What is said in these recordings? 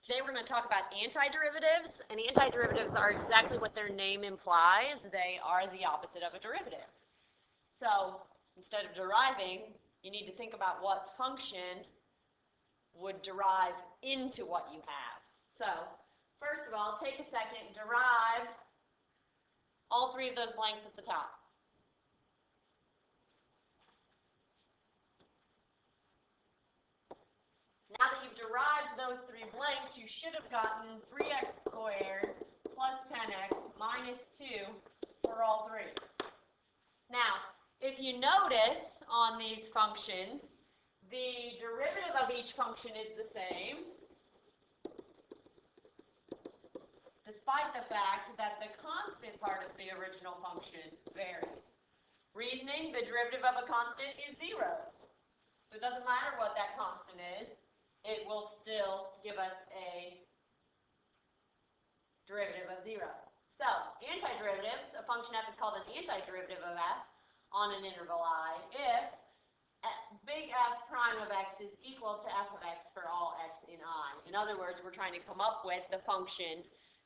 Today we're going to talk about antiderivatives, and antiderivatives are exactly what their name implies. They are the opposite of a derivative. So instead of deriving, you need to think about what function would derive into what you have. So first of all, take a second, derive all three of those blanks at the top. Now that you've derived those three blanks, you should have gotten 3x squared plus 10x minus 2 for all three. Now, if you notice on these functions, the derivative of each function is the same, despite the fact that the constant part of the original function varies. Reasoning, the derivative of a constant is 0. So it doesn't matter what that constant is. It will still give us a derivative of 0. So, antiderivatives, a function f is called an antiderivative of f on an interval I if big F prime of x is equal to f of x for all x in I. In other words, we're trying to come up with the function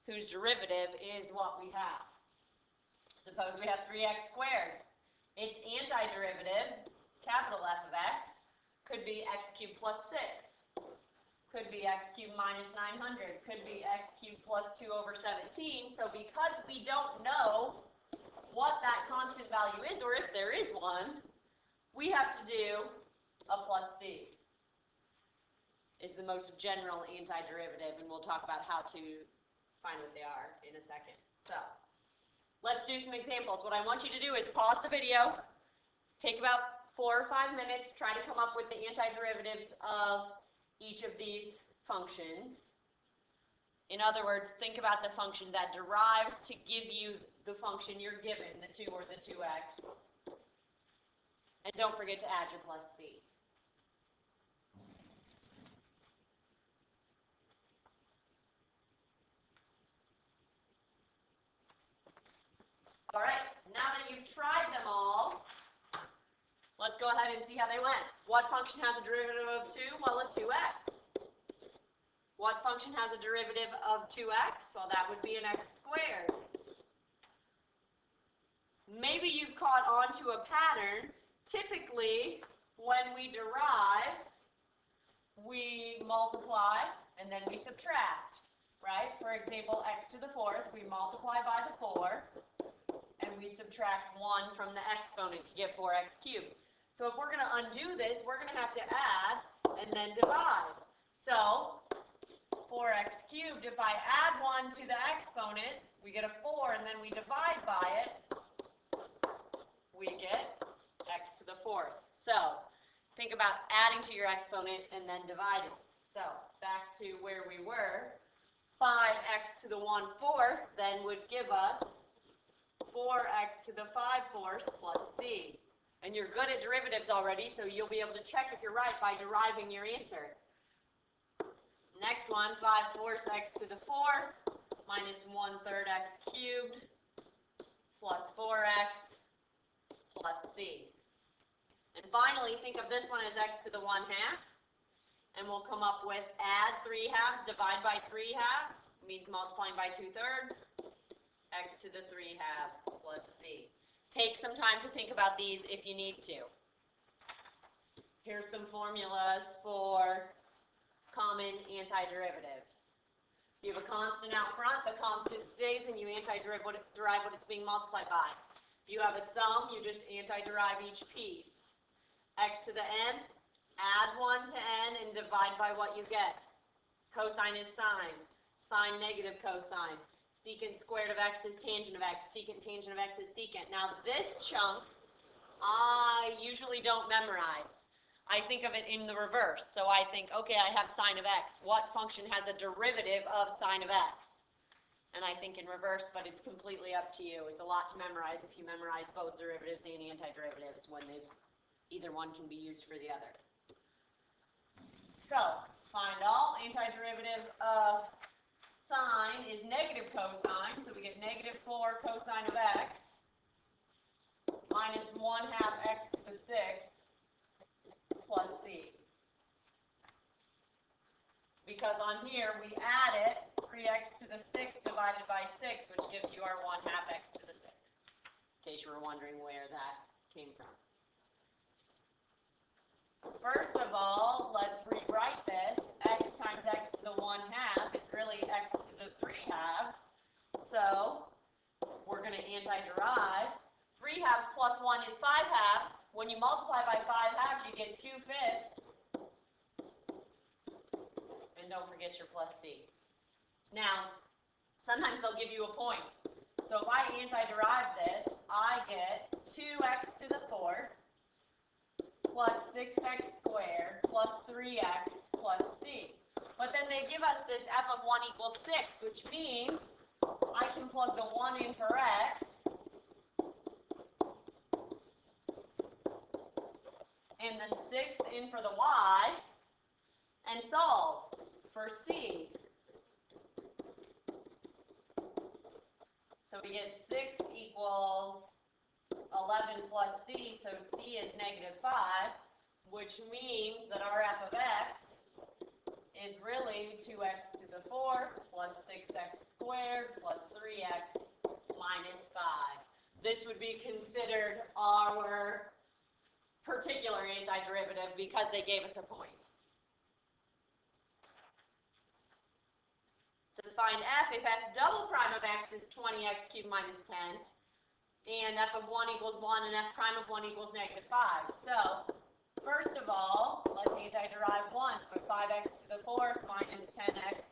whose derivative is what we have. Suppose we have 3x squared. Its antiderivative, capital F of x, could be x cubed plus 6. Could be x cubed minus 900, could be x cubed plus 2 over 17. So because we don't know what that constant value is, or if there is one, we have to do a plus c. Is the most general antiderivative, and we'll talk about how to find what they are in a second. So let's do some examples. What I want you to do is pause the video, take about 4 or 5 minutes, try to come up with the antiderivatives of each of these functions. In other words, think about the function that derives to give you the function you're given, the 2 or the 2x. And don't forget to add your plus c. All right, now that you've tried them all, let's go ahead and see how they went. What function has a derivative of 2? Well, a 2x. What function has a derivative of 2x? Well, that would be an x squared. Maybe you've caught on to a pattern. Typically, when we derive, we multiply and then we subtract, right? For example, x to the 4th, we multiply by the 4, and we subtract 1 from the exponent to get 4x cubed. So if we're going to undo this, we're going to have to add and then divide. So 4x cubed, if I add 1 to the exponent, we get a 4, and then we divide by it, we get x to the 4th. So think about adding to your exponent and then dividing. So back to where we were, 5x to the 1/4 then would give us 4x to the 5/4 plus c. And you're good at derivatives already, so you'll be able to check if you're right by deriving your answer. Next one, 5/4 x to the 4 minus 1/3 x cubed plus 4x plus c. And finally, think of this one as x to the 1/2, and we'll come up with add 3/2, divide by 3/2, means multiplying by 2/3, x to the 3/2 plus c. Take some time to think about these if you need to. Here's some formulas for common antiderivatives. You have a constant out front, the constant stays, and you antiderive what it's being multiplied by. If you have a sum, you just antiderive each piece. X to the n, add 1 to n and divide by what you get. Cosine is sine. Sine negative cosine. Secant squared of x is tangent of x. Secant tangent of x is secant. Now this chunk, I usually don't memorize. I think of it in the reverse. So I think, okay, I have sine of x. What function has a derivative of sine of x? And I think in reverse, but it's completely up to you. It's a lot to memorize if you memorize both derivatives and antiderivatives when either one can be used for the other. So, find all. Antiderivative of sine is negative cosine, so we get negative 4 cosine of x minus 1/2 x to the 6 plus c. because on here we add it, 3x to the 6 divided by 6, which gives you our 1/2 x to the 6, in case you were wondering where that came from. First of all, let's rewrite this. X times x to the 1/2 is really x to the 3/2. So we're going to antiderive. 3/2 plus 1 is 5/2. When you multiply by 5/2, you get 2/5. And don't forget your plus c. Now, sometimes they'll give you a point. So if I antiderive this, I get 2x to the 4th plus 6x squared plus 3x plus c. But then they give us this f of 1 equals 6, which means I can plug the 1 in for x and the 6 in for the y and solve for c. So we get 6 equals 11 plus c, so c is -5, which means that our f of x is really 2x to the 4th plus 6x squared plus 3x minus 5. This would be considered our particular antiderivative because they gave us a point. To find f, if f double prime of x is 20x cubed minus 10, and f of 1 equals 1, and f prime of 1 equals -5. So, first of all, let's antiderive 1. So 5x to the 4th minus 10x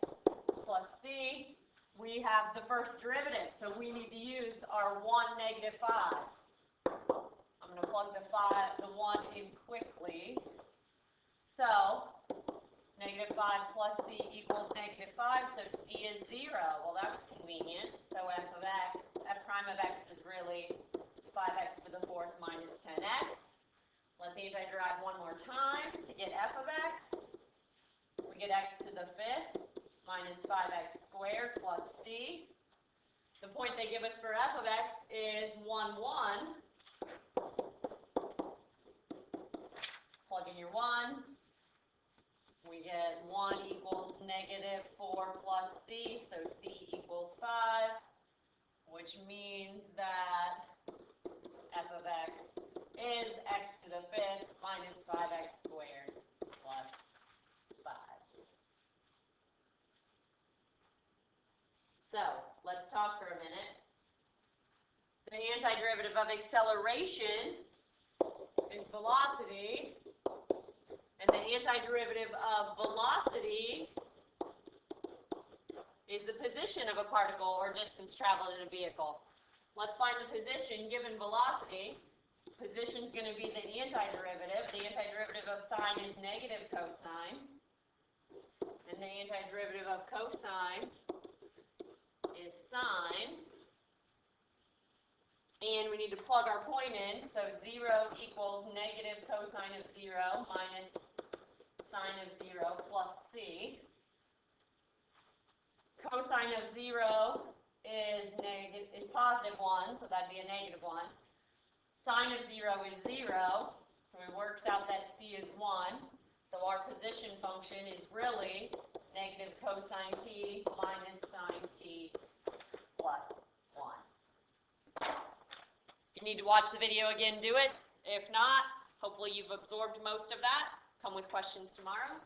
plus c. We have the first derivative, so we need to use our 1, -5. I'm going to plug the 1 in quickly. So, -5 plus c equals -5, so c is 0. Well, that was convenient. So f of x, f prime of x is really 5x to the 4th minus 10x. Let's antiderive one more time to get f of x. We get x to the 5th minus 5x squared plus c. The point they give us for f of x is 1, 1. Plug in your 1s. We get 1 equals -4 plus c, so c equals 5, which means that f of x is x to the 5th minus 5x squared plus 5. So, let's talk for a minute. The antiderivative of acceleration is velocity, and the antiderivative of velocity is the position of a particle or distance traveled in a vehicle. Let's find the position given velocity. Position is going to be the antiderivative. The antiderivative of sine is negative cosine. And the antiderivative of cosine is sine. And we need to plug our point in. So 0 equals negative cosine of 0 minus sine of 0 plus c. Cosine of 0 is positive 1, so that'd be a -1. Sine of 0 is 0, so it works out that c is 1. So our position function is really negative cosine t minus sine t plus 1. If you need to watch the video again, do it. If not, hopefully you've absorbed most of that. Come with questions tomorrow.